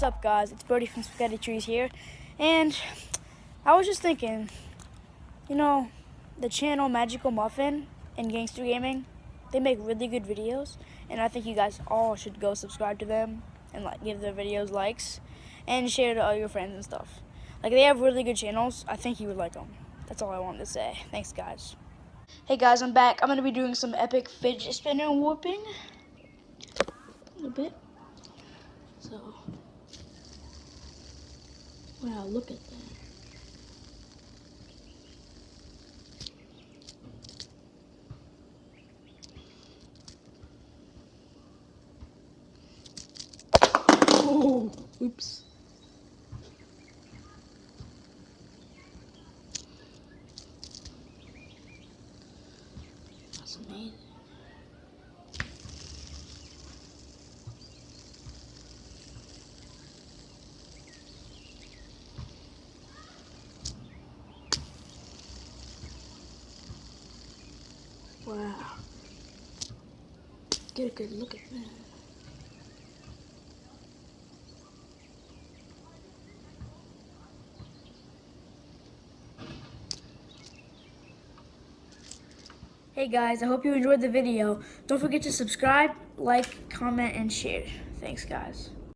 up, guys? It's Brody from Spaghetti Trees here, and I was just thinking, you know, the channel Magical Muffin and Gangster Gaming, they make really good videos, and I think you guys all should go subscribe to them and give their videos likes and share to all your friends and stuff. Like, they have really good channels. I think you would like them. That's all I wanted to say. Thanks, guys. Hey guys, I'm back. I'm gonna be doing some epic fidget spinner whooping. A little bit. So, wow, look at that. Oh, oops. That's amazing. Wow. Get a good look at that. Hey guys, I hope you enjoyed the video. Don't forget to subscribe, like, comment, and share. Thanks, guys.